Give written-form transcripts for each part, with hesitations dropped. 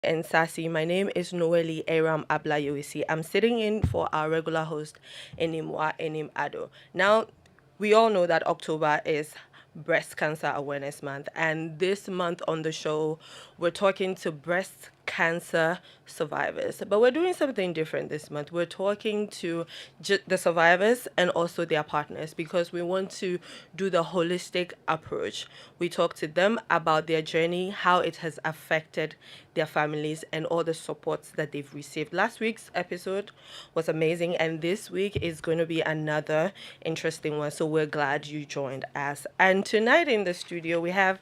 and Sassy. My name is Noeli Eyram Yehouessi. I'm sitting in for our regular host, Enim Ado. Now, we all know that October is Breast Cancer Awareness Month, and this month on the show, we're talking to breast cancer survivors. But we're doing something different this month. We're talking to the survivors and also their partners because we want to do the holistic approach. We talk to them about their journey, how it has affected their families, and all the supports that they've received. Last week's episode was amazing, and this week is going to be another interesting one. So we're glad you joined us. And tonight in the studio, we have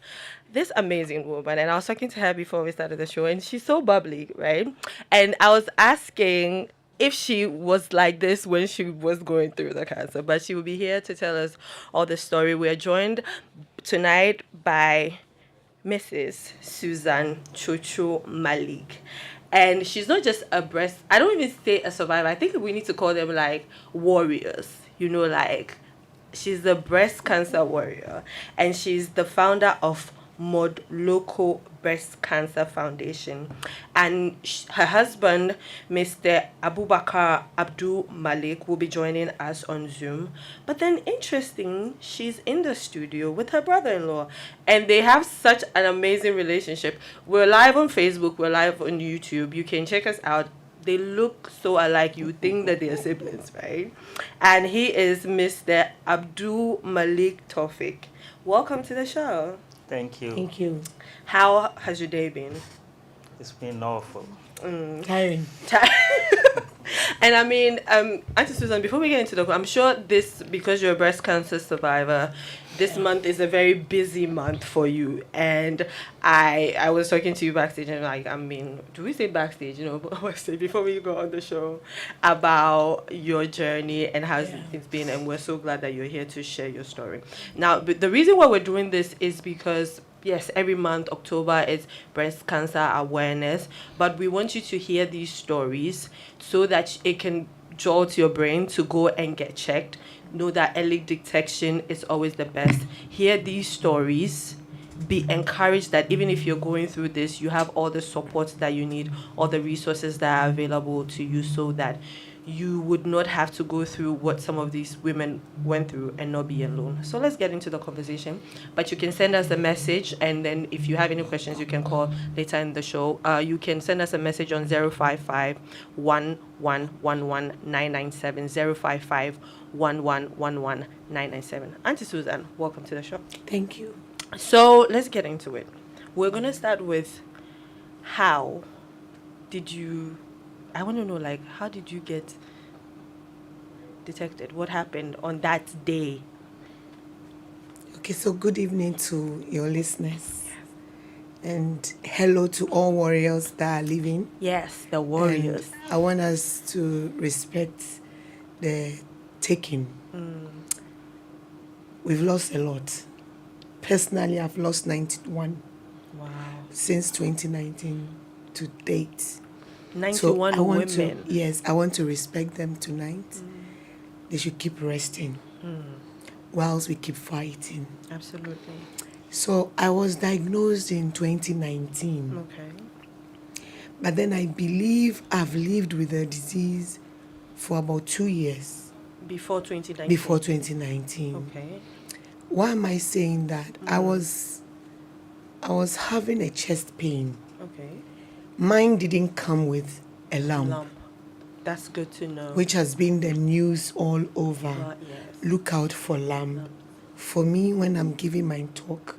this amazing woman, and I was talking to her before we started the show, and she's so bubbly, right? And I was asking if she was like this when she was going through the cancer, but she will be here to tell us all the story. We are joined tonight by Mrs. Susan Chuchu Malik. And she's not just a breast, I don't even say a survivor. I think we need to call them like warriors, like she's the breast cancer warrior, and she's the founder of Mod Local Breast Cancer Foundation. And her husband, Mr. Abubakar Abdul Malik, will be joining us on Zoom. But then, interesting, she's in the studio with her brother in law, and they have such an amazing relationship. We're live on Facebook, we're live on YouTube. You can check us out. They look so alike, you think that they're siblings, right? And he is Mr. Abdul Malik Tofik. Welcome to the show. Thank you. Thank you. How has your day been? It's been awful. Tiring. And I mean, Auntie Susan, before we get into I'm sure this, because you're a breast cancer survivor, this month is a very busy month for you. And I was talking to you backstage, and like, I mean, do we say backstage? Before we go on the show, about your journey and how it's been. And we're so glad that you're here to share your story. Now, but the reason why we're doing this is because yes, every month, October is breast cancer awareness, but we want you to hear these stories so that it can jolt your brain to go and get checked. Know that early detection is always the best. Hear these stories. Be encouraged that even if you're going through this, you have all the support that you need, all the resources that are available to you, so that you would not have to go through what some of these women went through and not be alone. So let's get into the conversation. But you can send us a message, and then if you have any questions, you can call later in the show. You can send us a message on 055 1111 997 055 1111 997. Auntie Susan, welcome to the show. Thank you. So let's get into it. We're going to start with how did you, I want to know, like, how did you get detected? What happened on that day? Okay, so good evening to your listeners. And hello to all warriors that are living. Yes, the warriors. And I want us to respect the taking. We've lost a lot. Personally, I've lost 91 since 2019 to date. 91 so women. I want to respect them tonight. They should keep resting whilst we keep fighting. Absolutely. So I was diagnosed in 2019. Okay. But then I believe I've lived with the disease for about 2 years. Before 2019? Before 2019. Okay. Why am I saying that? I was having a chest pain. Okay. Mine didn't come with a lump. That's good to know. Which has been the news all over. Yes. Look out for lump. For me, when I'm giving my talk,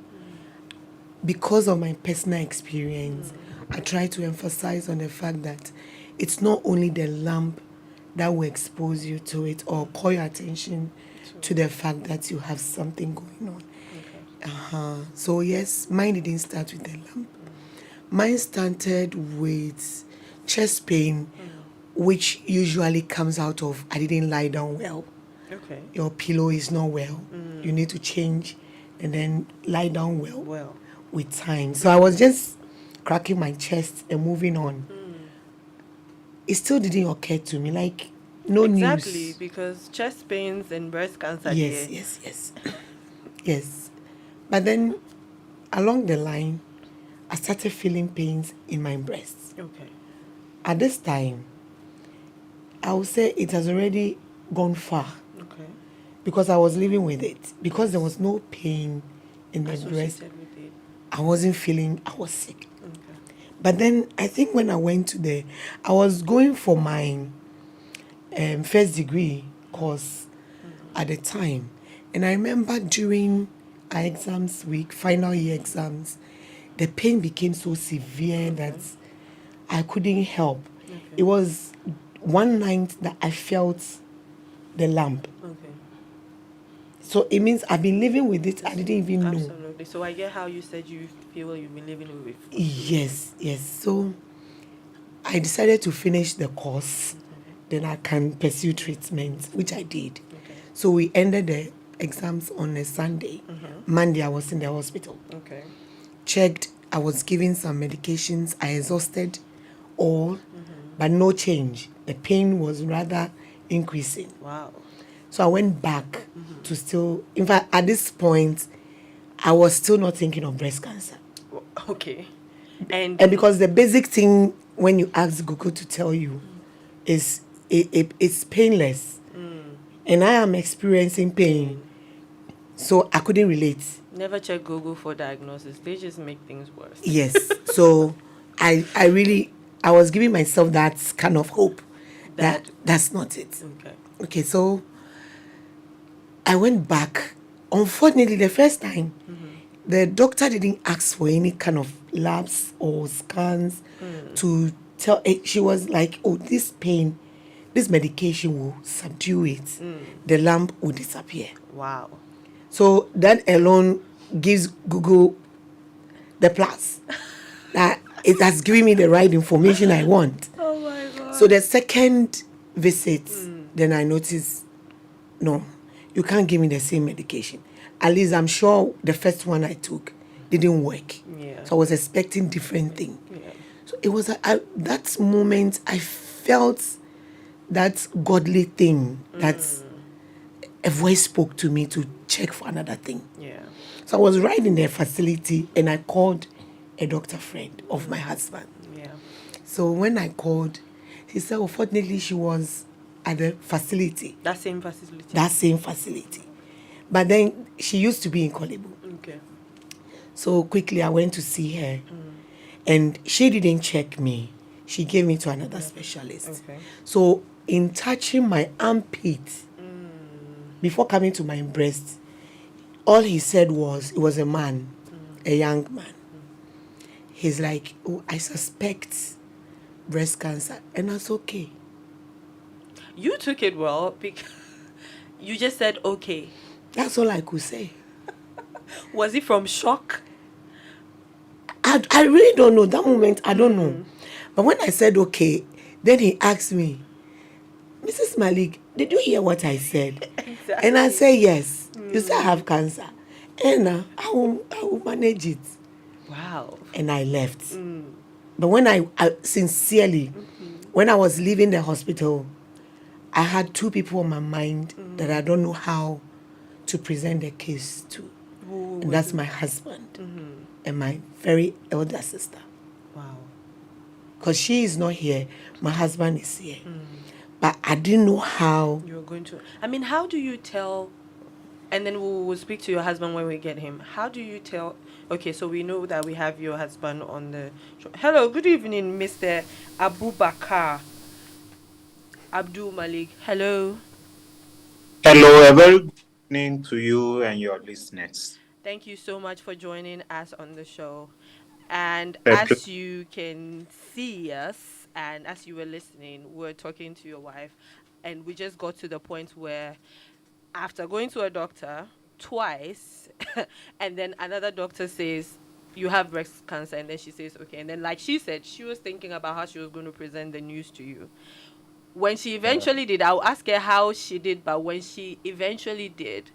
because of my personal experience, I try to emphasize on the fact that it's not only the lump that will expose you to it or call your attention to the fact that you have something going on. Okay. So yes, mine didn't start with the lump. Mine started with chest pain, which usually comes out of I didn't lie down well. Okay. Your pillow is not well. You need to change and then lie down well with time. So I was just cracking my chest and moving on. It still didn't occur to me, like no news. Exactly, because chest pains and breast cancer. Yes. Yes. But then along the line, I started feeling pains in my breasts. Okay. At this time, I would say it has already gone far Okay. because I was living with it. Because there was no pain in my breast, Associated with it. I wasn't feeling, I was sick. Okay. But then I think when I went to I was going for my first degree course at the time. And I remember during our exams week, final year exams, the pain became so severe that I couldn't help. Okay. It was one night that I felt the lump. Okay. So it means I've been living with it. I didn't even know. Absolutely. So I get how you said you feel you've been living with it for 2 Yes, yes. So I decided to finish the course. Then I can pursue treatment, which I did. Okay. So we ended the exams on a Sunday. Monday, I was in the hospital. Okay. Checked, I was given some medications. I exhausted all, but no change. The pain was rather increasing. Wow. So I went back to still, in fact, at this point, I was still not thinking of breast cancer. Okay. And because the basic thing when you ask Google to tell you is it's painless. And I am experiencing pain. So I couldn't relate. never check Google for diagnosis. They just make things worse. Yes. So I was giving myself that kind of hope that that's not it. Okay. Okay, so I went back. Unfortunately, the first time, the doctor didn't ask for any kind of labs or scans to tell. She was like, "Oh, this pain, this medication will subdue it. The lump will disappear." Wow. So that alone gives Google the plus that it has given me the right information I want. Oh my God. So the second visit, then I noticed, no, you can't give me the same medication. At least I'm sure the first one I took didn't work. Yeah. So I was expecting different thing. Yeah. So it was that moment I felt that godly thing that a voice spoke to me to check for another thing. Yeah. So I was right in the facility and I called a doctor friend of my husband. Yeah. So when I called, he said, unfortunately, she was at the facility, That same facility. that same facility. But then she used to be in Kolebu. Okay. So quickly I went to see her. And she didn't check me. She gave me to another specialist. Okay. So in touching my armpit, before coming to my breast, all he said was, it was a man, a young man. He's like, oh, I suspect breast cancer. And that's okay. You took it well because you just said okay. That's all I could say. Was it from shock? I really don't know. That moment, I don't know. But when I said okay, then he asked me, Mrs. Malik, did you hear what I said? Exactly. And I said, yes. You say I have cancer. And I will manage it. Wow. And I left. But when I sincerely, when I was leaving the hospital, I had two people on my mind that I don't know how to present the case to. And that's my husband and my very elder sister. Wow. Because she is not here, my husband is here. But I didn't know how. You're going to. I mean, how do you tell? And then we'll speak to your husband when we get him. How do you tell? Okay, so we know that we have your husband on the show. Hello, good evening, Mr. Abubakar Abdul Malik. Hello. Hello, a very good evening to you and your listeners. Thank you so much for joining us on the show. And A as you can see us, and as you were listening, we're talking to your wife, and we just got to the point where, after going to a doctor twice, and then another doctor says, you have breast cancer, and then she says, okay. And then, like she said, she was thinking about how she was going to present the news to you. When she eventually did, I'll ask her how she did, but when she eventually did,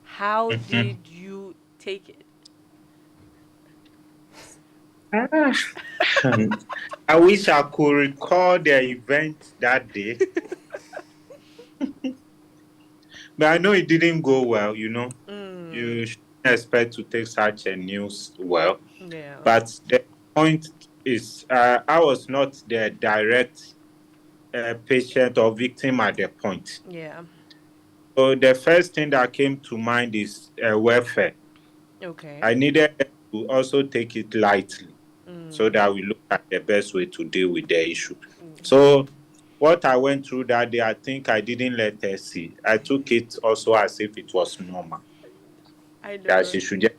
how did you take it? I wish I could recall the event that day. But I know it didn't go well, you know. You shouldn't expect to take such a news well. Yeah. But point is I was not the direct patient or victim at the point. Yeah. So the first thing that came to mind is welfare. Okay. I needed them to also take it lightly so that we look at the best way to deal with the issue. So what I went through that day, I think I didn't let her see. I took it also as if it was normal, I that know. she should just,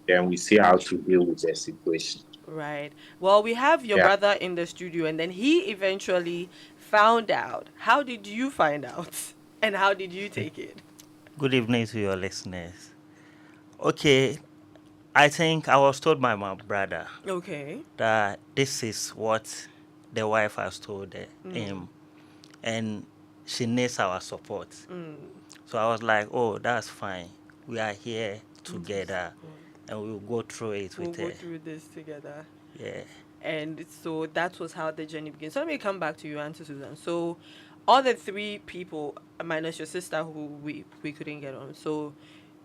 then we see how to deal with the situation. Right. Well, we have your Yeah. brother in the studio, and then he eventually found out. How did you find out? And how did you take it? Good evening to your listeners. Okay, I think I was told by my brother Okay. that this is what the wife has told him, and she needs our support. So I was like, oh, that's fine. We are here together, and we'll go through it We'll with go her. through this together. Yeah. And so that was how the journey began. So let me come back to you, Auntie Susan. So all the three people, minus your sister who we couldn't get on. So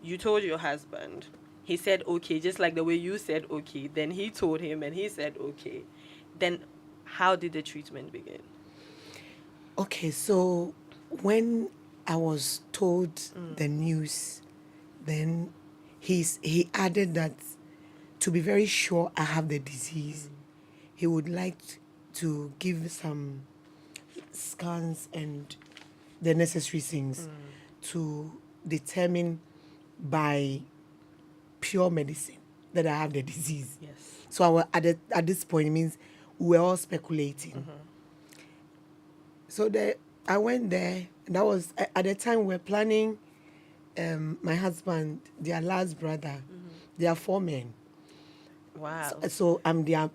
you told your husband. He said okay, just like the way you said okay. Then he told him and he said okay. Then how did the treatment begin? Okay, so when I was told the news, then he added that to be very sure I have the disease, he would like to give some scans and the necessary things to determine by pure medicine that I have the disease. Yes. So at this point, it means we were all speculating. So I went there, and that was at the time we were planning. My husband, their last brother, they are 4 men. Wow. So I'm their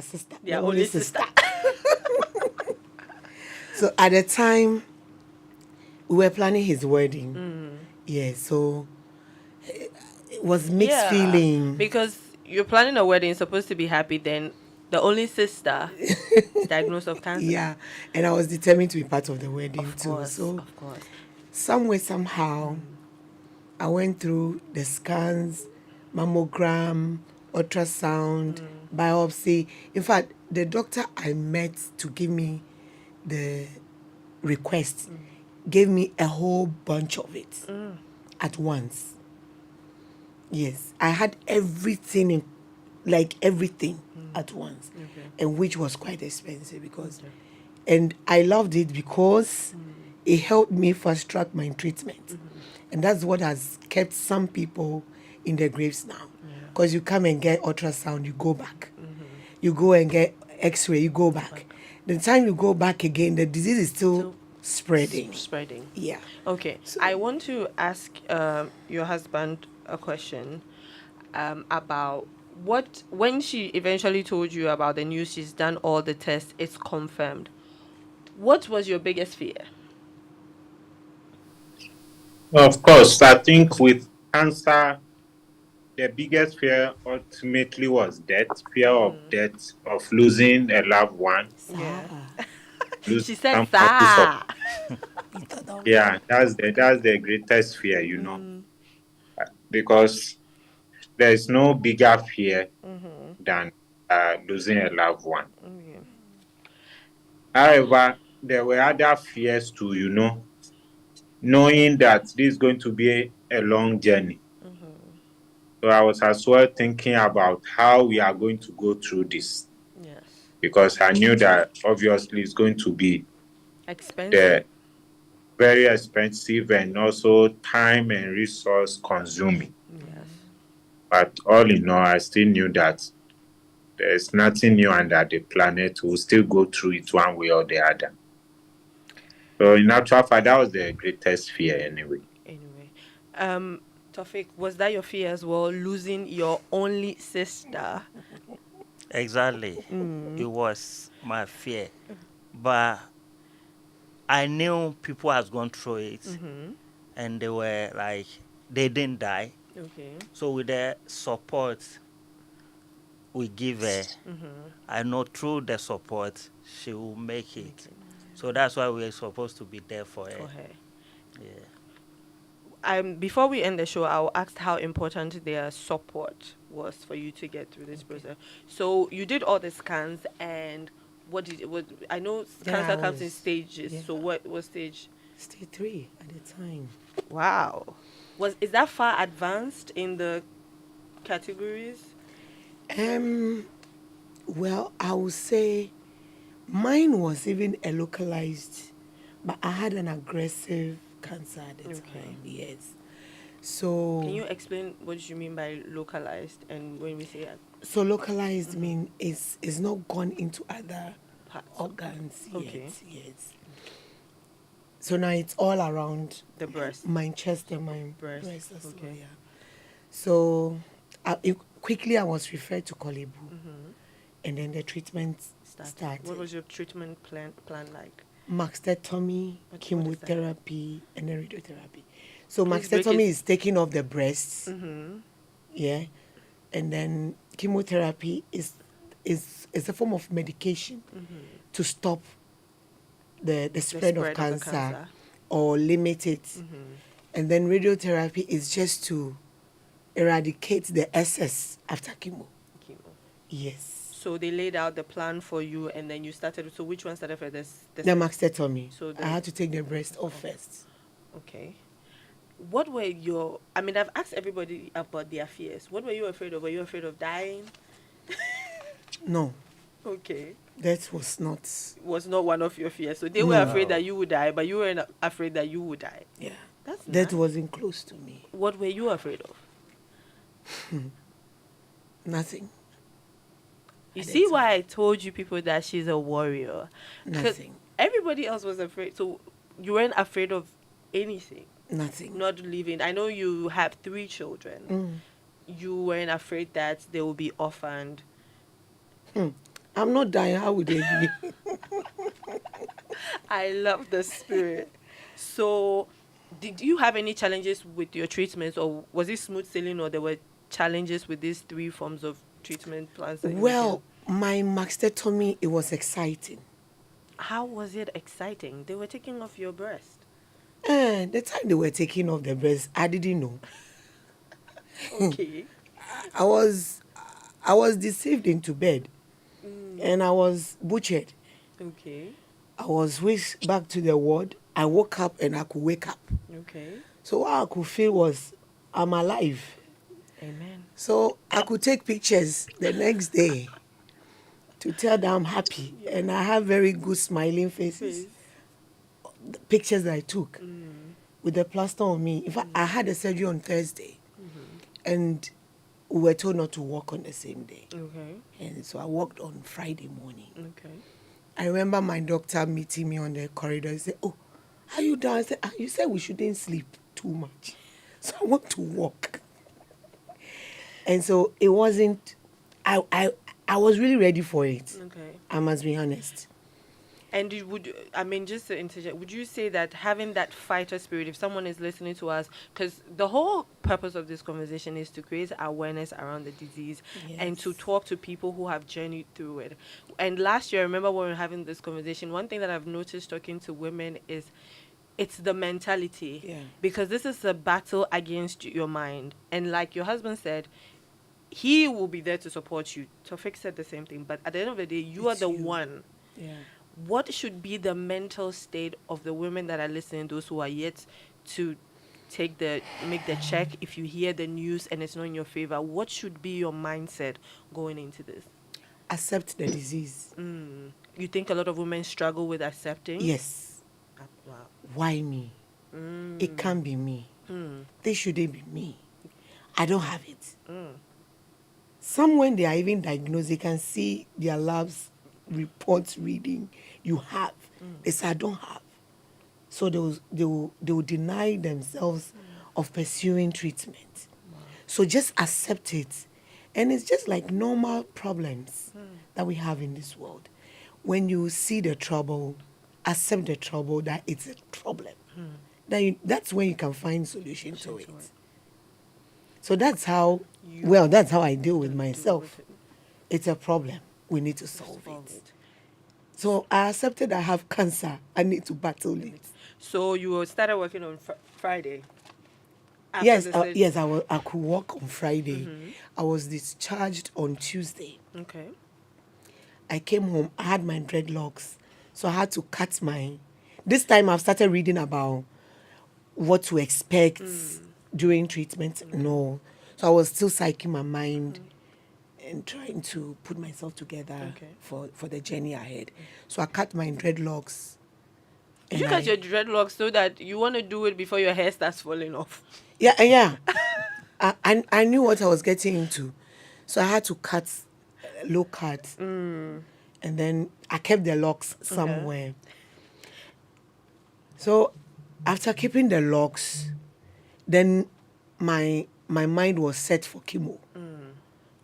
sister, Their the only sister. So at the time, we were planning his wedding. Yeah, so it was mixed feeling. Because you're planning a wedding, supposed to be happy, then the only sister is diagnosed of cancer. Yeah, and I was determined to be part of the wedding Of too. course, So of course. somewhere, somehow, I went through the scans, mammogram, ultrasound, biopsy. In fact, the doctor I met to give me the request gave me a whole bunch of it at once. Yes, I had everything, everything at once, and which was quite expensive because, and I loved it because it helped me fast track my treatment, and that's what has kept some people in their graves now. Because you come and get ultrasound, you go back, you go and get X-ray, you go back. The time you go back again, the disease is still spreading. Spreading. Yeah. Okay. I want to ask your husband a question about when she eventually told you about the news, she's done all the tests, it's confirmed. What was your biggest fear? Of course, I think with cancer, the biggest fear ultimately was death, fear of death, of losing a loved one, Yeah. losing She said, someone who support. "Sa." Yeah, that's the greatest fear, because there's no bigger fear than losing a loved one. However, there were other fears too, knowing that this is going to be a long journey. So I was as well thinking about how we are going to go through this, Yes. because I knew that obviously it's going to be Expensive. the very expensive and also time and resource consuming. Yes. But all in all, I still knew that there's nothing new under the planet. We'll still go through it one way or the other. So in actual fact, that was the greatest fear anyway. Anyway, Tofik, was that your fear as well, losing your only sister? Exactly. It was my fear. But I knew people has gone through it, and they were like, they didn't die. Okay. So with the support we give her, I know through the support she will make it. So that's why we're supposed to be there for her. For her. Yeah. before we end the show, I'll ask how important their support was for you to get through this process. So you did all the scans, and what I know Yeah, cancer I comes in was- stages. yeah. So what stage? Stage 3 at the time. Wow. Is that far advanced in the categories? Well, I would say mine was even a localized, but I had an aggressive cancer at the Okay. time. Yes. So Can you explain what you mean by localized, and when we say so localized mean is not gone into other parts? organs Okay. yet. Yes. So now it's all around The breast. my chest and my Breast, breast as well. okay. Yeah. So quickly I was referred to Kolebu, and then the treatment started. What was your treatment plan like? Mastectomy, What is that? chemotherapy, and then radiotherapy. So Please break mastectomy it. is taking off the breasts, Mm-hmm. yeah, and then chemotherapy is a form of medication to stop the spread of cancer, or limit it, and then radiotherapy is just to eradicate the excess after chemo. Chemo. Yes, So they laid out the plan for you, and then you started. So which one started for this? the mastectomy. So I had to take the breast off first. Okay. What were your? I mean, I've asked everybody about their fears. What were you afraid of? Were you afraid of dying? No, Okay. that was not. Was not one of your fears. So they were afraid that you would die, but you weren't afraid that you would die. Yeah, That's that nice. wasn't close to me. What were you afraid of? Nothing. You At see that why I told you people that she's a warrior? 'Cause Nothing. everybody else was afraid. So you weren't afraid of anything. Nothing. Not living. I know you have 3 children. You weren't afraid that they will be orphaned. I'm not dying. How would they be? I love the spirit. So, did you have any challenges with your treatments, or was it smooth sailing, or there were challenges with these 3 forms of treatment plans? That you were Well, my mastectomy, it was exciting. doing? How was it exciting? They were taking off your breast. And the time they were taking off the breast, I didn't know. Okay. I was deceived into bed, and I was butchered. Okay. I was whisked back to the ward. I woke up and I could wake up. Okay. So what I could feel was I'm alive. Amen. So I could take pictures the next day to tell them I'm happy, and I have very good smiling faces. The pictures that I took with the plaster on me. In fact, I had a surgery on Thursday, and we were told not to walk on the same day. Okay. And so I walked on Friday morning. Okay. I remember my doctor meeting me on the corridor. He said, "Oh, are you down?" I said, "You said we shouldn't sleep too much." So I want to walk. And so it wasn't, I was really ready for it. Okay. I must be honest. And just to interject, would you say that having that fighter spirit, if someone is listening to us, because the whole purpose of this conversation is to create awareness around the disease and to Yes. talk to people who have journeyed through it. And last year, I remember when we were having this conversation, one thing that I've noticed talking to women is it's the mentality. Yeah. Because this is a battle against your mind. And like your husband said, he will be there to support you. Tofik said the same thing. But at the end of the day, you are It's the you. one. Yeah. What should be the mental state of the women that are listening, those who are yet to make the check if you hear the news and it's not in your favor? What should be your mindset going into this? Accept the disease. You think a lot of women struggle with accepting? Yes. Wow. Why me? It can't be me. This shouldn't be me. I don't have it. Some, when they are even diagnosed, they can see their labs reports reading, you have. They say, I don't have. So they will deny themselves of pursuing treatment. So just accept it. And it's just like normal problems that we have in this world. When you see the trouble, accept the trouble, that it's a problem. That's when you can find solution to it. So that's how I deal with myself. It's a problem. We need to solve it. So I accepted I have cancer. I need to battle it. So you started working on Friday. Yes, yes, I could walk on Friday. I was discharged on Tuesday. Okay. I came home, I had my dreadlocks. So I had to cut my. This time I've started reading about what to expect during treatment. No. So I was still psyching my mind and trying to put myself together Okay. for the journey ahead. So I cut my dreadlocks. Did you cut your dreadlocks so that you want to do it before your hair starts falling off? Yeah. I knew what I was getting into. So I had to cut low cuts. And then I kept the locks somewhere. So after keeping the locks, then my mind was set for chemo.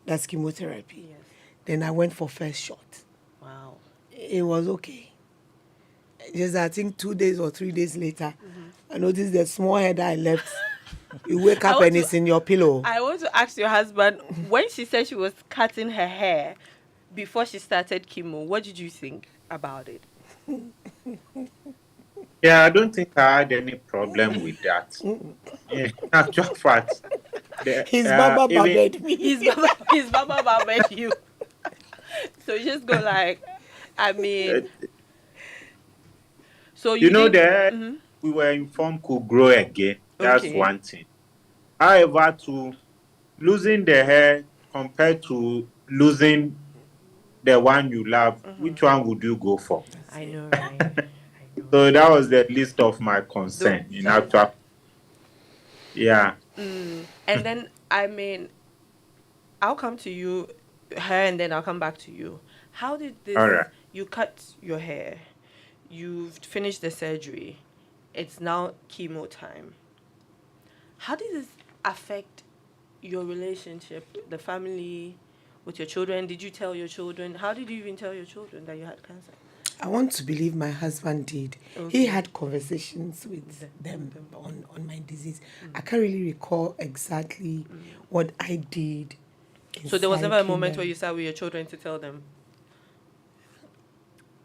That's chemotherapy. Yes. Then I went for first shot. Wow. It was okay. Just I think 2 days or 3 days later, I noticed the small hair that I left. You wake up and it's in your pillow. I want to ask your husband, when she said she was cutting her hair before she started chemo, what did you think about it? Yeah, I don't think I had any problem with that. In actual fact, His Baba even babed me. His Baba barbered you. So you just go like, I mean, so you know think, that we were informed could grow again. That's Okay. one thing. However, to losing the hair compared to losing the one you love, which one would you go for? I know, right? So that was the list of my concern in actual. Yeah. And then, I mean, I'll come to you, her, and then I'll come back to you. How did this, All right. you cut your hair, you've finished the surgery, it's now chemo time. How did this affect your relationship, the family, with your children? Did you tell your children? How did you even tell your children that you had cancer? I want to believe my husband did. Okay. He had conversations with them on my disease. I can't really recall exactly what I did. So there was never a psyching moment them. where you sat with your children to tell them?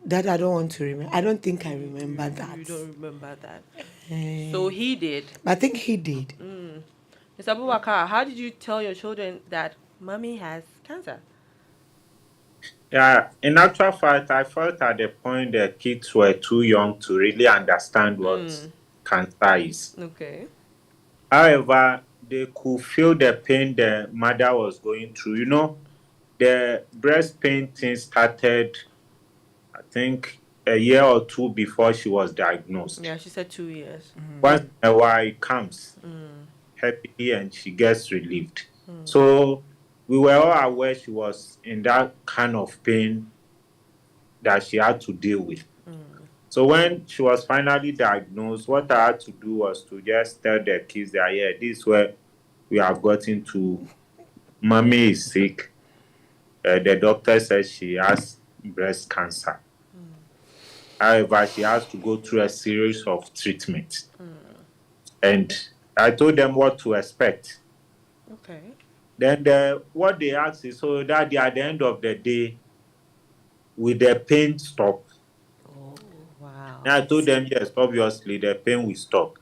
That I don't want to remember. I don't think I remember that. You don't remember that. Eh, So he did. I think he did. Mr. Abubakar, how did you tell your children that mommy has cancer? Yeah, in actual fact, I felt at the point the kids were too young to really understand what cancer is. Okay. However, they could feel the pain the mother was going through. You know, the breast pain thing started, I think, a year or two before she was diagnosed. Yeah, she said 2 years. Once in a while, it comes happily and she gets relieved. So we were all aware she was in that kind of pain that she had to deal with. So when she was finally diagnosed, what I had to do was to just tell the kids that, yeah, this is where we have gotten to. Mommy is sick. The doctor says she has breast cancer. However, she has to go through a series of treatments. And I told them what to expect. Okay. Then what they asked is, so that at the end of the day, will the pain stop? Wow. And I told them, yes, obviously the pain will stop.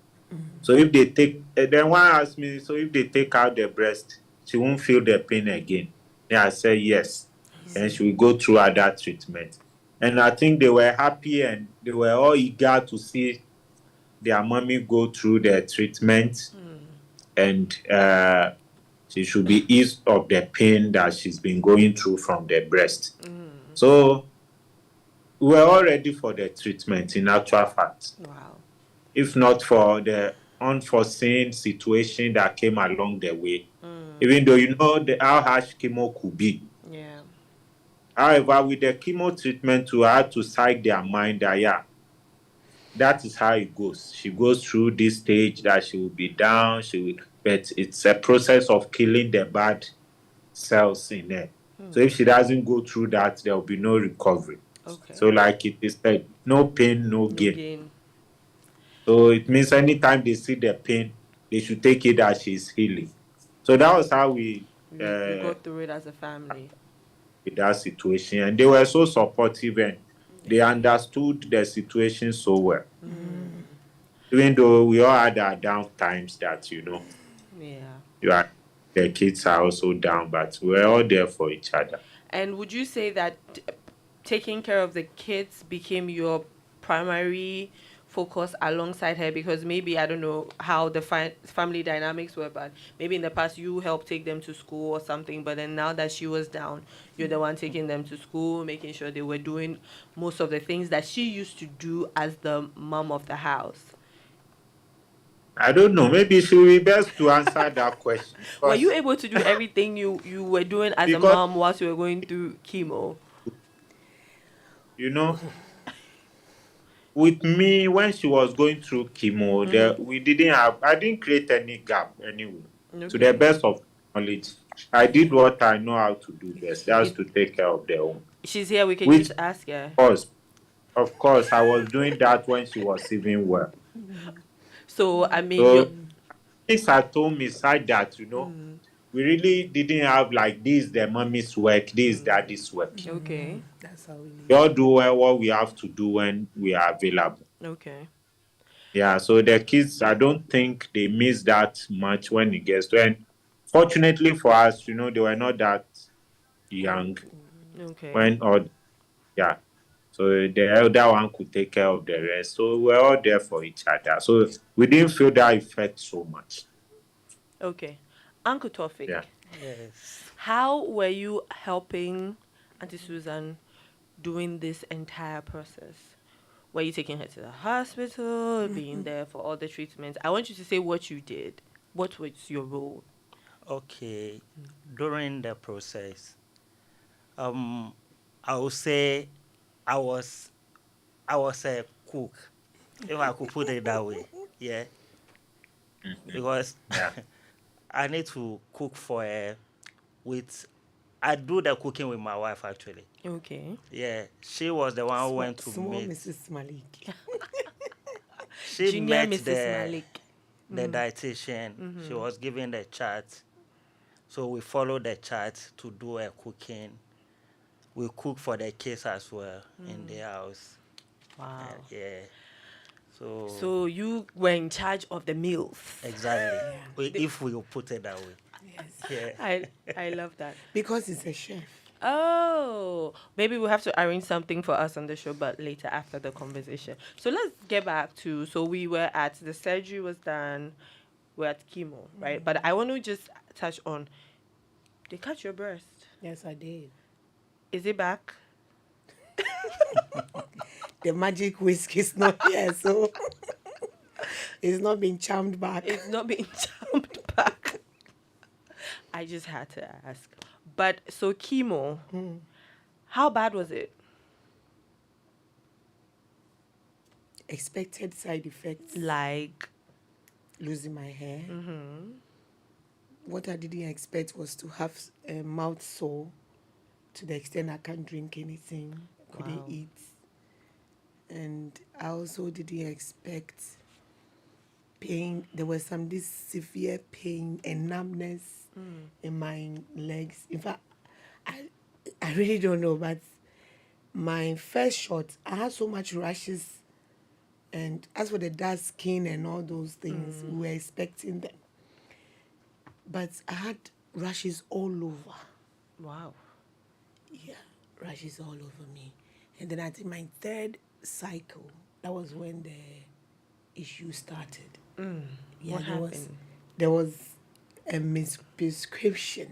So if they take, then one asked me, so if they take out the breast, she won't feel the pain again. Then I said yes. And she will go through other treatment. And I think they were happy and they were all eager to see their mommy go through the treatment. And she should be eased of the pain that she's been going through from the breast. So we were all ready for the treatment in actual fact. Wow. If not for the unforeseen situation that came along the way, even though you know how harsh chemo could be. Yeah. However, with the chemo treatment, we had to psych their mind that, yeah, that is how it goes. She goes through this stage that she will be down, but it's a process of killing the bad cells in her. So if she doesn't go through that, there will be no recovery. Okay. So like it is said, no pain, no gain. Again. So it means anytime they see the pain, they should take it as she's healing. So that was how we We go through it as a family. with that situation. And they were so supportive and they understood the situation so well. Even though we all had our down times that, you know, Yeah. You are, the kids are also down, but we're all there for each other. And would you say that taking care of the kids became your primary focus alongside her? Because maybe, I don't know how the family dynamics were, but maybe in the past you helped take them to school or something, but then now that she was down, you're the one taking them to school, making sure they were doing most of the things that she used to do as the mom of the house. I don't know. Maybe she will be best to answer that question Were you able to do everything you were doing as a because mom whilst you were going through chemo? you know, with me when she was going through chemo, there we didn't have. I didn't create any gap anyway. To the Okay. best of knowledge, I did what I know how to do best. That's to take care of their own. She's here, we can Which, just ask her. of course, I was doing that when she was even well. So, I mean, you're. So things at home beside that, we really didn't have like this the mommy's work, this daddy's work. Okay. That's how we live. We all do what we have to do when we are available. Okay. Yeah, so the kids, I don't think they miss that much when it gets to. And fortunately for us, they were not that young Okay. when, or yeah. So the elder one could take care of the rest. So we're all there for each other. So we didn't feel that effect so much. Okay. Uncle Tofik, Yeah. Yes. how were you helping Auntie Susan during this entire process? Were you taking her to the hospital, being there for all the treatments? I want you to say what you did. What was your role? Okay. During the process, um, I would say I was I was a cook, if I could put it that way. Yeah, because Yeah. I need to cook for her. With I do the cooking with my wife actually. Okay. Yeah, she was the one who went to Small meet. Mrs. Malik. She Junior met Mrs. Malik. the dietitian. She was given the chart, so we followed the chart to do a cooking. We cook for the kids as well in the house. Wow. Yeah. So So you were in charge of the meals. exactly, if we will put it that way. Yes. Yeah. I love that. Because he's a chef. Oh, maybe we'll have to arrange something for us on the show, but later after the conversation. So let's get back to, so we were at the surgery was done, we're at chemo, right? But I want to just touch on, they cut your breast. Yes, I did. Is it back? The magic whisk is not here, so it's not been charmed back. It's not being jumped back. I just had to ask. But so chemo, how bad was it? Expected side effects. Like, Losing my hair. What I didn't expect was to have a mouth sore to the extent I can't drink anything, couldn't Wow. eat. And I also didn't expect pain. There was some this severe pain and numbness in my legs. In fact, I really don't know, but my first shot, I had so much rashes. And as for the dark skin and all those things, we were expecting them. But I had rashes all over. wow. Yeah, rashes all over me. And then I think my third cycle, that was when the issue started. Yeah, What happened? There was a misprescription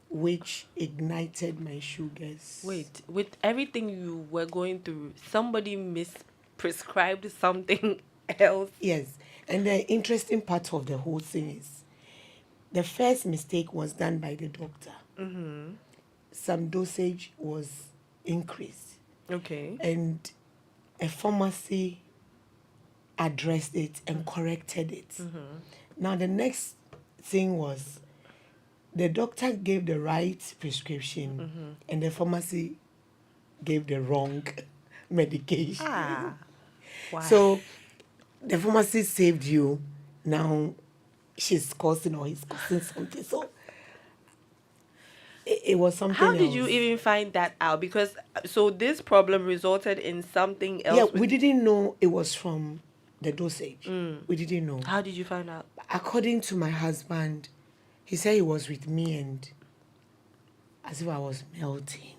which ignited my sugars. Wait, with everything you were going through, somebody misprescribed something else? Yes, and the interesting part of the whole thing is the first mistake was done by the doctor. Some dosage was increased, Okay. and a pharmacy addressed it and corrected it. Now, the next thing was the doctor gave the right prescription and the pharmacy gave the wrong medication. Ah. Why? So the pharmacy saved you. Now she's causing or he's causing something. So it was something how else. did you even find that out? Because so this problem resulted in something else. Yeah, with- we didn't know it was from the dosage. We didn't know. How did you find out? According to my husband, he said he was with me and as if I was melting.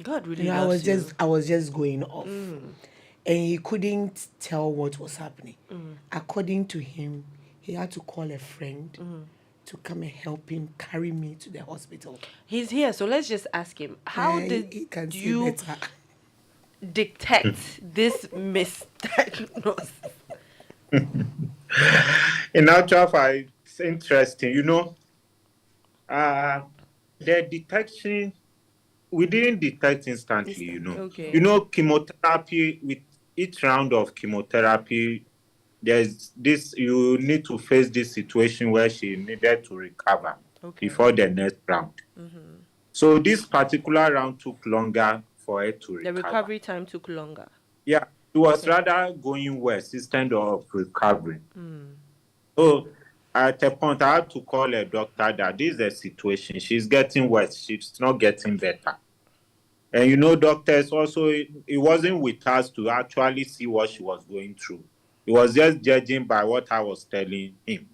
God really You know, loves you. I was just going off. And he couldn't tell what was happening. According to him, he had to call a friend to come and help him carry me to the hospital. He's here, so let's just ask him. How He did can see you better. detect this misdiagnosis? In actual fact, it's interesting. You know, the detection, we didn't detect instantly, you know. Okay. You know, chemotherapy, with each round of chemotherapy, there's this, you need to face this situation where she needed to recover before the next round. So this particular round took longer for her to recover. The recovery time took longer. Yeah, it was rather going worse instead of recovering. So at a point, I had to call a doctor that this is a situation. She's getting worse. She's not getting better. And you know, doctors also, it wasn't with us to actually see what she was going through. He was just judging by what I was telling him.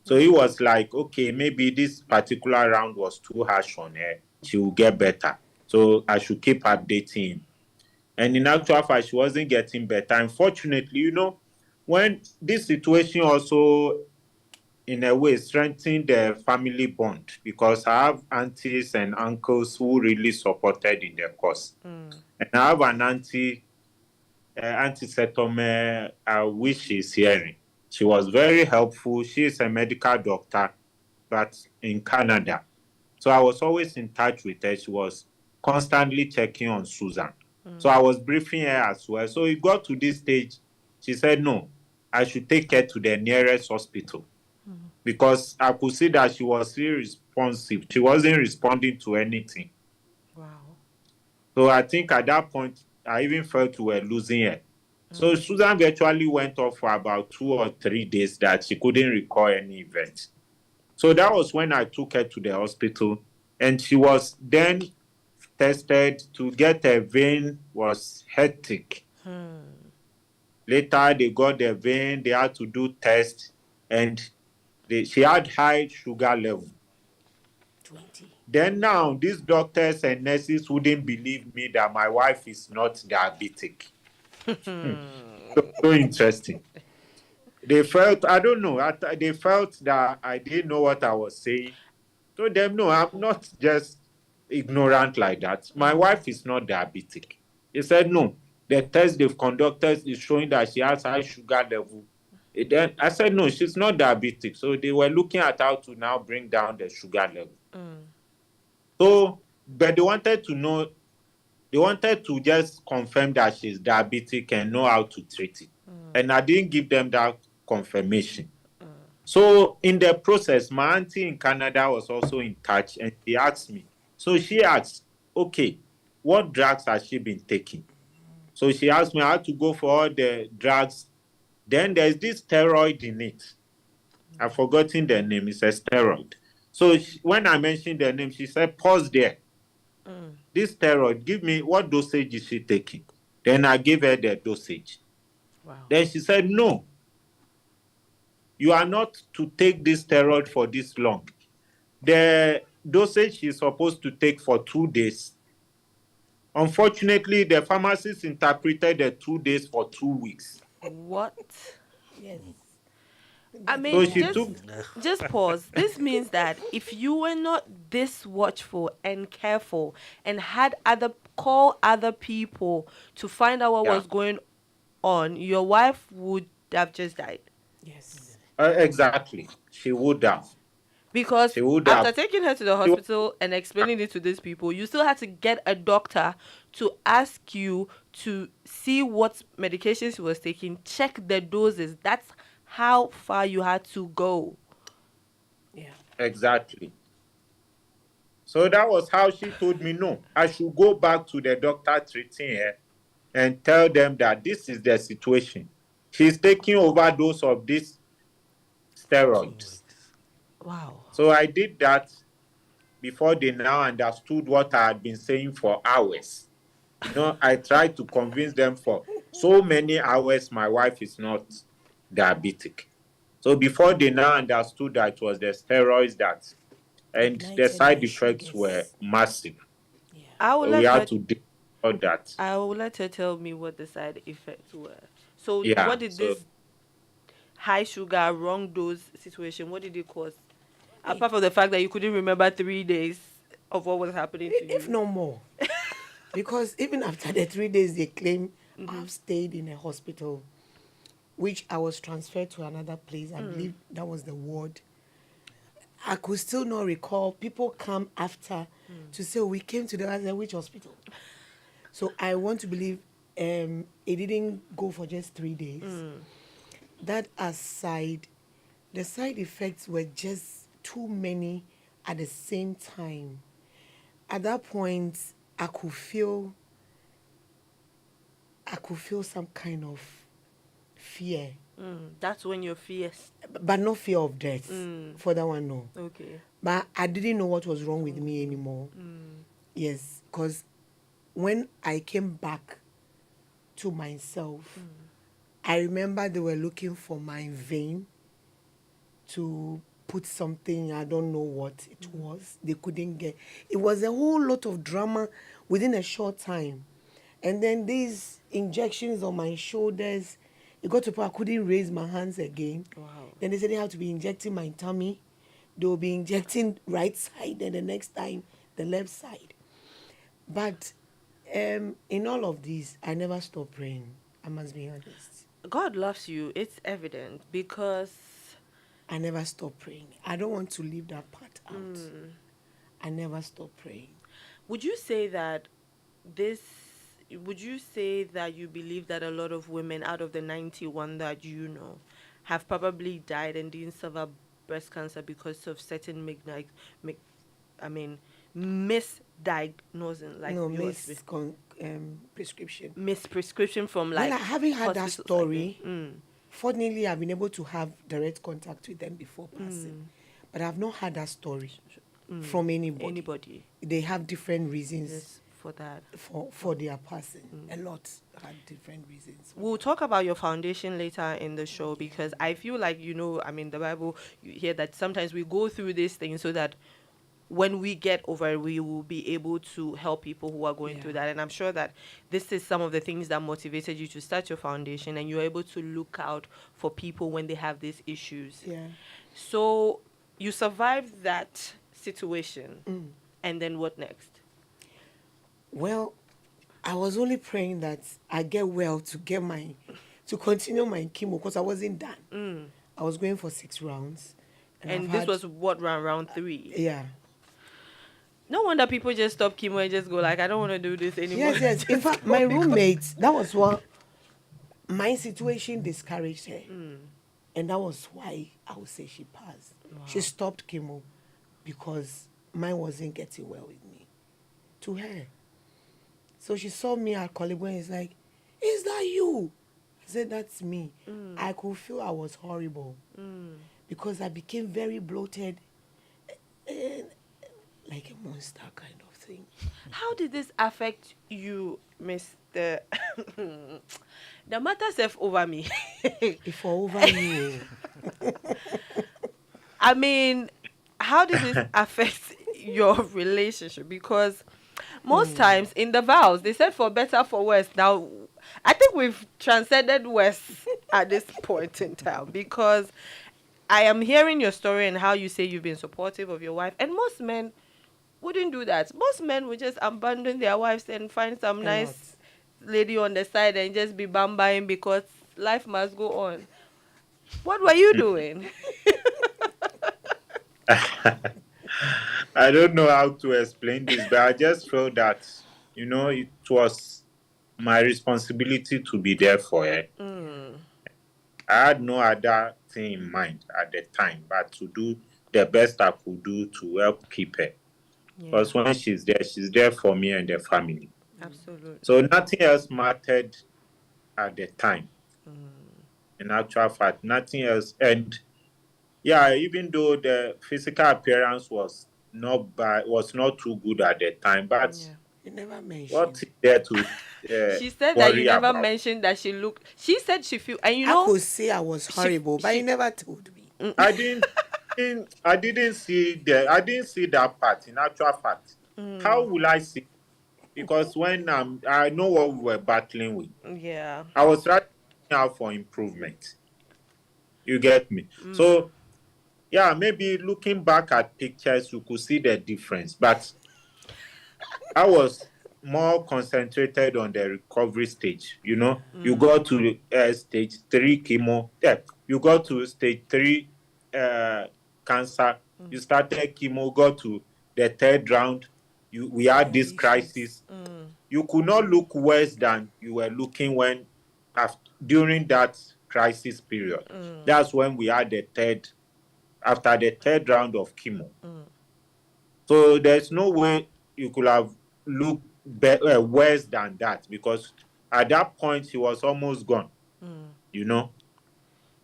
So he was like, okay, maybe this particular round was too harsh on her. She will get better. So I should keep updating him. And in actual fact, she wasn't getting better. Unfortunately, you know, when this situation also, in a way, strengthened the family bond, because I have aunties and uncles who really supported in the cause. And I have an auntie, Auntie Setome, which she's hearing. She was very helpful. She is a medical doctor, but in Canada. So I was always in touch with her. She was constantly checking on Susan. So I was briefing her as well. So it got to this stage. She said, no, I should take her to the nearest hospital, because I could see that she was irresponsive. She wasn't responding to anything. Wow. So I think at that point, I even felt we were losing her. So Susan virtually went off for about 2 or 3 days that she couldn't recall any event. So that was when I took her to the hospital, and she was then tested. To get a vein was hectic. Later, they got the vein, they had to do tests, and she had high sugar level. 20. Then now, these doctors and nurses wouldn't believe me that my wife is not diabetic. So interesting. They felt, I don't know, they felt that I didn't know what I was saying. So them, no, I'm not just ignorant like that. My wife is not diabetic. They said, no, the test they've conducted is showing that she has high sugar level. Then I said, no, she's not diabetic. So they were looking at how to now bring down the sugar level. So, but they wanted to know, they wanted to just confirm that she's diabetic and know how to treat it. And I didn't give them that confirmation. So in the process, my auntie in Canada was also in touch, and she asked me. So she asked, okay, what drugs has she been taking? So she asked me how to go for all the drugs. Then there's this steroid in it. I've forgotten the name. It's a steroid. So when I mentioned the name, she said, pause there. This steroid, give me, what dosage is she taking? Then I gave her the dosage. Wow. Then she said, no, you are not to take this steroid for this long. The dosage she's supposed to take for 2 days. Unfortunately, the pharmacist interpreted the 2 days for 2 weeks. What? Yes. I So mean, she took, just pause. This means that if you were not this watchful and careful and had call other people to find out what Yeah. was going on, your wife would have just died. Yes. exactly, she would have. Because She would after have. taking her to the hospital and explaining it to these people, you still had to get a doctor to ask you to see what medications she was taking, check the doses. That's how far you had to go. Yeah. Exactly. So that was how she told me, no, I should go back to the doctor treating her and tell them that this is the situation. She's taking overdose of these steroids. Wow. So I did that before they now understood what I had been saying for hours. You know, I tried to convince them for so many hours my wife is not diabetic. So before they now understood that it was the steroids that, and the Ignited side my effects were sugars. massive. Yeah. I will So we let had her. to deal with all that. I will let her tell me what the side effects were. So, Yeah. what did So this high sugar, wrong dose situation? What did it cause? Apart from the fact that you couldn't remember 3 days of what was happening to If you. no more. Because even after the 3 days, they claim I've stayed in a hospital, which I was transferred to another place. I believe that was the ward. I could still not recall. People come after to say, we came to the I said, which hospital? So I want to believe it didn't go for just 3 days. That aside, the side effects were just too many at the same time. At that point, I could feel some kind of fear, That's when you're fierce. but not fear of death. For that one, no. Okay. But I didn't know what was wrong with me anymore. Yes, because when I came back to myself, I remember they were looking for my vein to put something, I don't know what it was. They couldn't get. It was a whole lot of drama within a short time. And then these injections on my shoulders, it got to a point I couldn't raise my hands again. Wow. Then they said they have to be injecting my tummy. They will be injecting right side, and the next time the left side. But in all of this, I never stopped praying. I must be honest. God loves you. It's evident because I never stopped praying. I don't want to leave that part out. I never stopped praying. would you say that this would you say that you believe that a lot of women out of the 91 that you know have probably died and didn't survive breast cancer because of certain I mean misdiagnosing, like No, yours, prescription. misprescription from like Well, I haven't had that hospitals like story. this. Fortunately, I've been able to have direct contact with them before passing. But I've not had that story from anybody. They have different reasons Yes, for that. for their passing. A lot had different reasons. We'll talk about your foundation later in the show because I feel like, I mean, the Bible, you hear that sometimes we go through these things so that when we get over it, we will be able to help people who are going through that. And I'm sure that this is some of the things that motivated you to start your foundation, and you're able to look out for people when they have these issues. Yeah. So you survived that situation. And then what next? Well, I was only praying that I get well to continue my chemo because I wasn't done. I was going for 6 rounds. And this was what, round 3? Yeah. No wonder people just stop chemo and just go like, I don't want to do this anymore. Yes. In fact, my roommate, that was what my situation discouraged her. And that was why I would say she passed. Wow. She stopped chemo because mine wasn't getting well with me. To her. So she saw me at Kolibo and is like, is that you? I said, that's me. I could feel I was horrible because I became very bloated and like a monster kind of thing. How did this affect you, Mr. The matter self over me. If over you. I mean, how did this affect your relationship? Because most times in the vows, they said for better, for worse. Now, I think we've transcended worse at this point in time because I am hearing your story and how you say you've been supportive of your wife. And most men wouldn't do that. Most men would just abandon their wives and find some nice lady on the side and just be bambaing because life must go on. What were you doing? I don't know how to explain this, but I just felt that, it was my responsibility to be there for her. I had no other thing in mind at the time, but to do the best I could do to help keep her. Because when she's there for me and the family. Absolutely. So nothing else mattered at the time. In actual fact, nothing else. And yeah, even though the physical appearance was not bad, was not too good at the time, but You never mentioned. what is there to She said that you worry never about. mentioned that she looked. She said she feel, and you I know, could say I was horrible, but you never told me. I didn't see that part. In actual fact, how will I see? Because when I know what we were battling with, yeah. I was trying out for improvement. You get me? So yeah, maybe looking back at pictures, you could see the difference. But I was more concentrated on the recovery stage. You got to stage 3 chemo. Yeah, you got to stage 3 cancer. You started chemo, got to the third round. We had this Radiations. crisis. You could not look worse than you were looking during that crisis period. That's when we had after the third round of chemo. So there's no way you could have looked worse than that, because at that point he was almost gone, you know,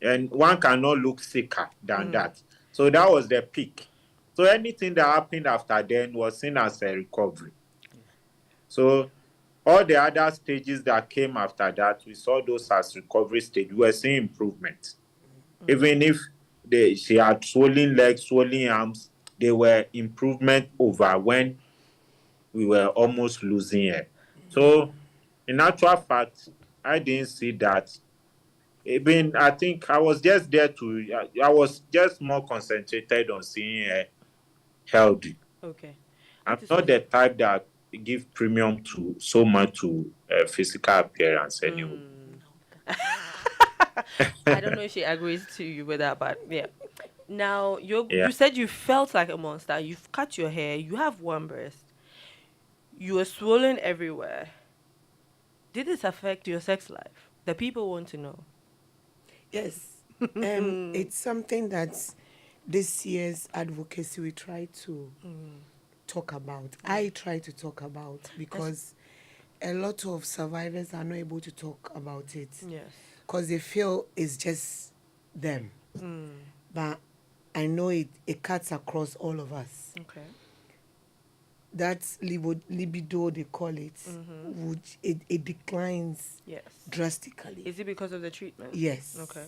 and one cannot look sicker than that. So that was the peak. So anything that happened after then was seen as a recovery. So all the other stages that came after that, we saw those as recovery stage. We were seeing improvement. Even if she had swollen legs, swollen arms, they were improvement over when we were almost losing her. So, in actual fact, I didn't see that. Even I think I was just there I was just more concentrated on seeing her healthy. Okay. I'm That is not the type that give premium to so much to physical appearance anyway. I don't know if she agrees to you with that, but yeah. Now Yeah. you said you felt like a monster. You've cut your hair. You have one breast. You were swollen everywhere. Did this affect your sex life? The people want to know. Yes. It's something that this year's advocacy we try to talk about. I try to talk about because a lot of survivors are not able to talk about it Yes. because they feel it's just them. But I know it cuts across all of us. Okay. That libido, they call it, it declines Yes. drastically. Is it because of the treatment? Yes. Okay.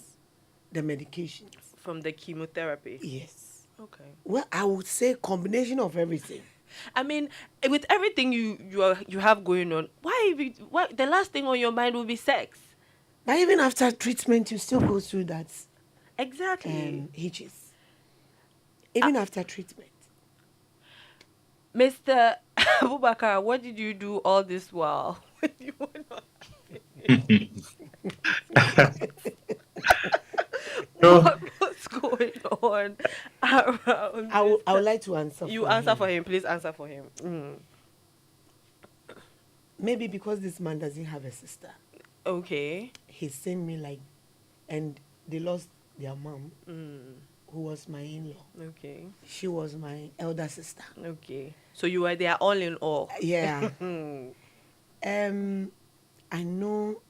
The medications. From the chemotherapy. Yes. Okay. Well, I would say combination of everything. I mean, with everything you have going on, why the last thing on your mind will be sex? But even after treatment, you still go through that Exactly. hitches. Even after treatment. Mr. Abubakar, what did you do all this while? When you were not- No, what's going on around I would Mr. like to answer You for answer him. for him, please answer for him. Maybe because this man doesn't have a sister. Okay. He's seen me like, and they lost their mom, who was my in-law. Okay. She was my elder sister. Okay. So you were there all in all. Yeah. I know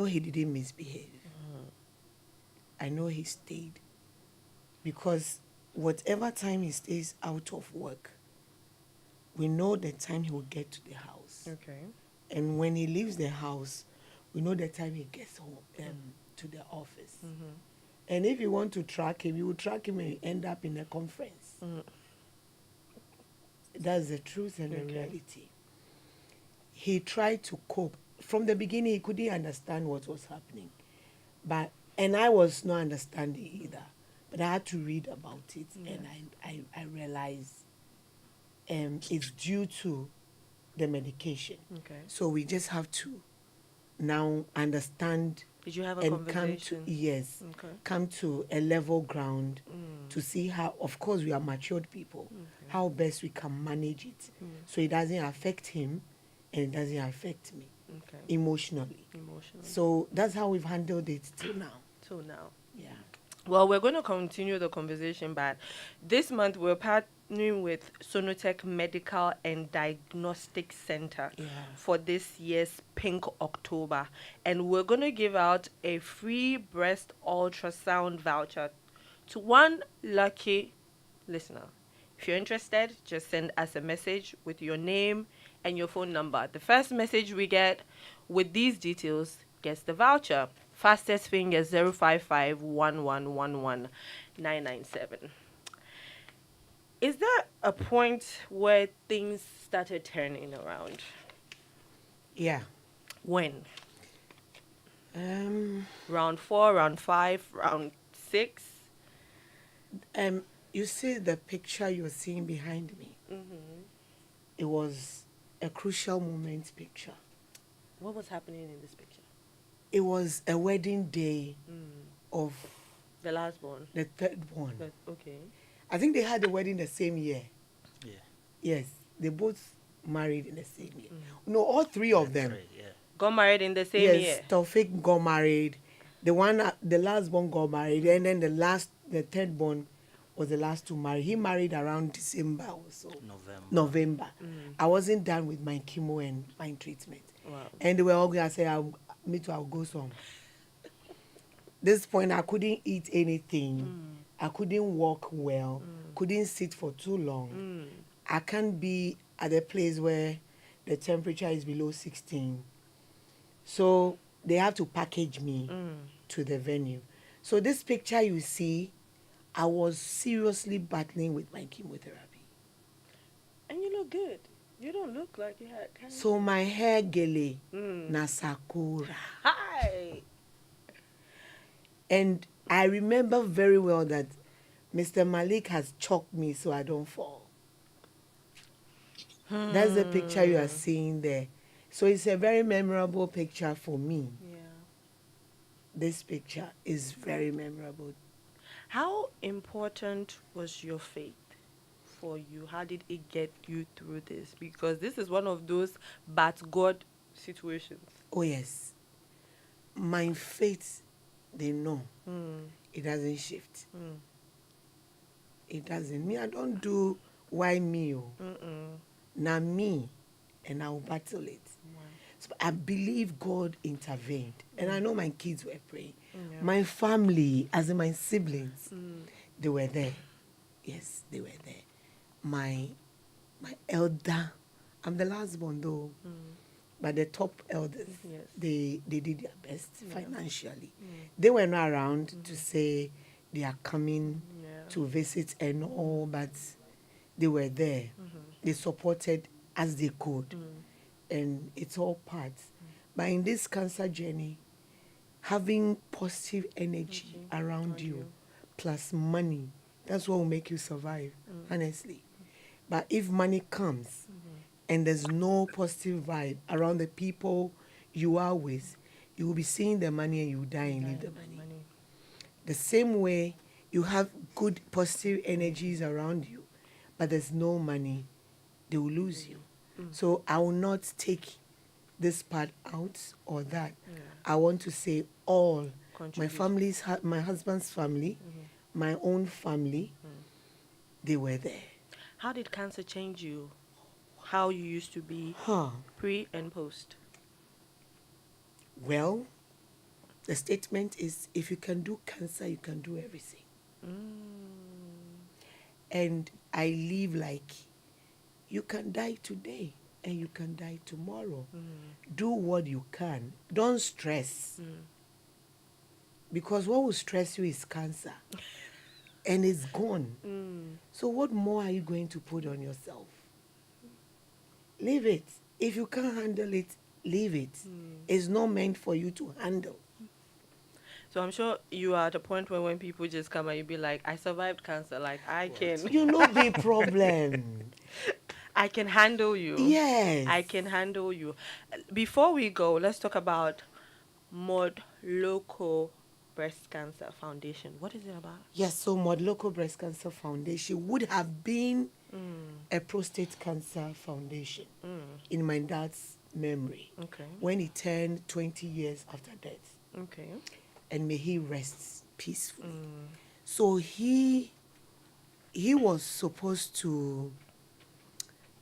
he didn't misbehave. I know he stayed. Because whatever time he stays out of work, we know the time he will get to the house. Okay. And when he leaves the house, we know the time he gets home to the office. And if you want to track him, you will track him and you end up in a conference. That's the truth and the reality. He tried to cope. From the beginning, he couldn't understand what was happening. And I was not understanding either. But I had to read about it, and I realized it's due to the medication. Okay. So we just have to now understand Did you have a and come to conversation? Okay. come to a level ground to see how, of course we are matured people, how best we can manage it so it doesn't affect him and it doesn't affect me emotionally. So that's how we've handled it till now. Yeah. Well, we're going to continue the conversation, but this month we're partnering with Sonotech Medical and Diagnostic Center for this year's Pink October. And we're going to give out a free breast ultrasound voucher to one lucky listener. If you're interested, just send us a message with your name and your phone number. The first message we get with these details gets the voucher. Fastest thing is 055 Is there a point where things started turning around? Yeah. When? Um, Round 4, round 5, round 6? you see the picture you're seeing behind me? It was a crucial moment picture. What was happening in this picture? It was a wedding day of The last one. the third one. Okay. I think they had the wedding the same year. Yeah. Yes, they both married in the same year. No, all three of them. Three, yeah. Got married in the same Yes, year. Taufik got married. The last one got married, and then the third one was the last to marry. He married around December or so. November. I wasn't done with my chemo and my treatment. Wow. And they were all going to say, me too, I'll go some. This point, I couldn't eat anything. I couldn't walk well. Couldn't sit for too long. I can't be at a place where the temperature is below 16. So they have to package me to the venue. So this picture you see, I was seriously battling with my chemotherapy. And you look good. You don't look like you had cancer. So my hair gele na sakura. Hi. And I remember very well that Mr. Malik has chalked me so I don't fall. That's the picture you are seeing there. So it's a very memorable picture for me. Yeah. This picture is very memorable. How important was your faith for you? How did it get you through this? Because this is one of those but God situations. Oh, yes. My faith, they know. It doesn't shift. It doesn't. Me, I don't do why me. Now me, and I'll battle it. So I believe God intervened. And I know my kids were praying. Yeah. My family, as in my siblings, they were there. Yes, they were there. My elder, I'm the last one though, but the top elders, Yes. they did their best financially. They were not around to say they are coming to visit and all, but they were there. They supported as they could. And it's all parts. But in this cancer journey, having positive energy around you plus money, that's what will make you survive, honestly. But if money comes and there's no positive vibe around the people you are with, you will be seeing the money and you will die and leave the money. The same way you have good positive energies around you, but there's no money, they will lose you. So I will not take this part out or that. I want to say all. My family's, my husband's family, my own family, they were there. How did cancer change you? How you used to be pre and post? Well, the statement is, if you can do cancer, you can do everything. And I live like, you can die today and you can die tomorrow. Do what you can. Don't stress. Because what will stress you is cancer. And it's gone. So what more are you going to put on yourself? Leave it. If you can't handle it, leave it. It's not meant for you to handle. So I'm sure you are at a point where when people just come and you be like, I survived cancer, like I can. You know the problem. I can handle you. Yes. I can handle you. Before we go, let's talk about Mod Local Breast Cancer Foundation. What is it about? Yes, so Mod Local Breast Cancer Foundation would have been a prostate cancer foundation in my dad's memory. Okay. When he turned 20 years after death. Okay. And may he rest peacefully. So he was supposed to,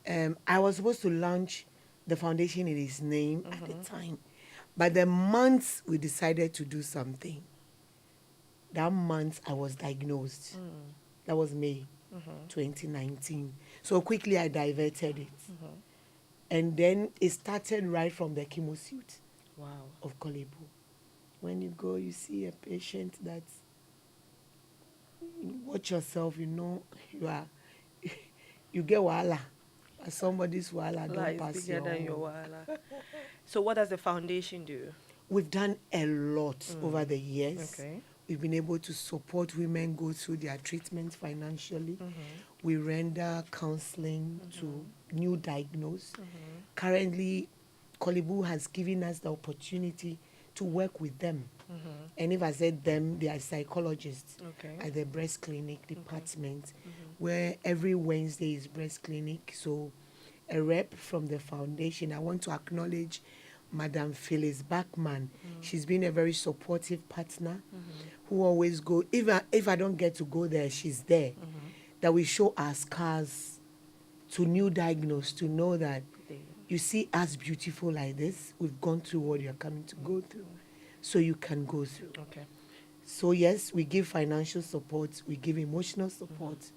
I was supposed to launch the foundation in his name at the time. But the month we decided to do something, that month I was diagnosed. That was May 2019. So quickly I diverted it. And then it started right from the chemo suite Wow. of Kolebu. When you go, you see a patient that's, you watch yourself, you know, you are, you get wahala. Somebody's wahala don't Life pass bigger your than your own. wahala. So what does the foundation do? We've done a lot over the years. Okay. We've been able to support women go through their treatment financially. We render counseling to new diagnosed. Currently, Kolebu has given us the opportunity to work with them. And if I said them, they are psychologists Okay. at the breast clinic department, where every Wednesday is breast clinic. So a rep from the foundation, I want to acknowledge Madam Phyllis Bachman. She's been a very supportive partner who always go, if I don't get to go there, she's there. That we show our scars to new diagnosed to know that you see us beautiful like this, we've gone through what you're coming to go through. So you can go through. Okay. So yes, we give financial support, we give emotional support.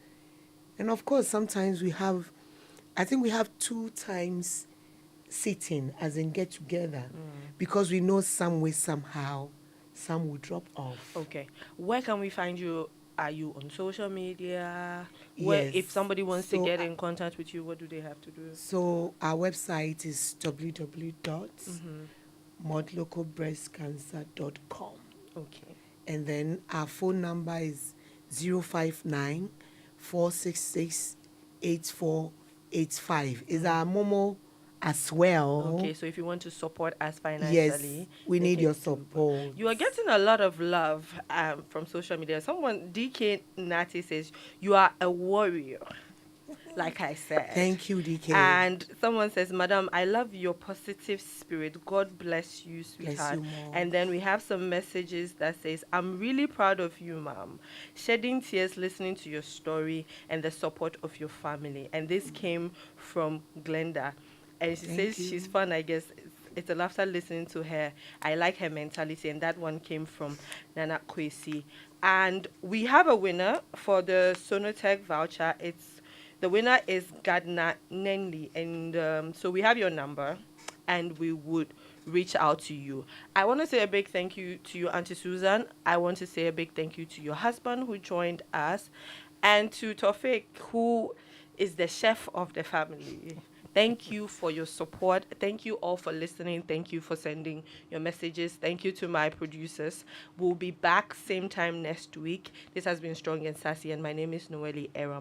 And of course, sometimes I think we have 2 times sitting, as in get together, because we know some way, somehow, some will drop off. Okay. Where can we find you? Are you on social media? Where, Yes. if somebody wants to So, get in contact with you, what do they have to do? So our website is www.modlocalbreastcancer.com. Okay. And then our phone number is 059 466 8485. Is our Momo as well? Okay, so if you want to support us Yes, financially, we they need can your do- support. You are getting a lot of love from social media. Someone, DK Nati, says you are a warrior, like I said. Thank you, DK. And someone says, Madam, I love your positive spirit. God bless you, sweetheart. you more. And then we have some messages that says, I'm really proud of you, ma'am. Shedding tears listening to your story and the support of your family. And this came from Glenda. And she Thank says you. she's fun, I guess. It's a laughter listening to her. I like her mentality. And that one came from Nana Kwesi. And we have a winner for the Sonotech voucher. The winner is Gardner Nenli, and so we have your number, and we would reach out to you. I want to say a big thank you to you, Auntie Susan. I want to say a big thank you to your husband who joined us, and to Tofik, who is the chef of the family. Thank you for your support. Thank you all for listening. Thank you for sending your messages. Thank you to my producers. We'll be back same time next week. This has been Strong and Sassy, and my name is Noelle Eyram.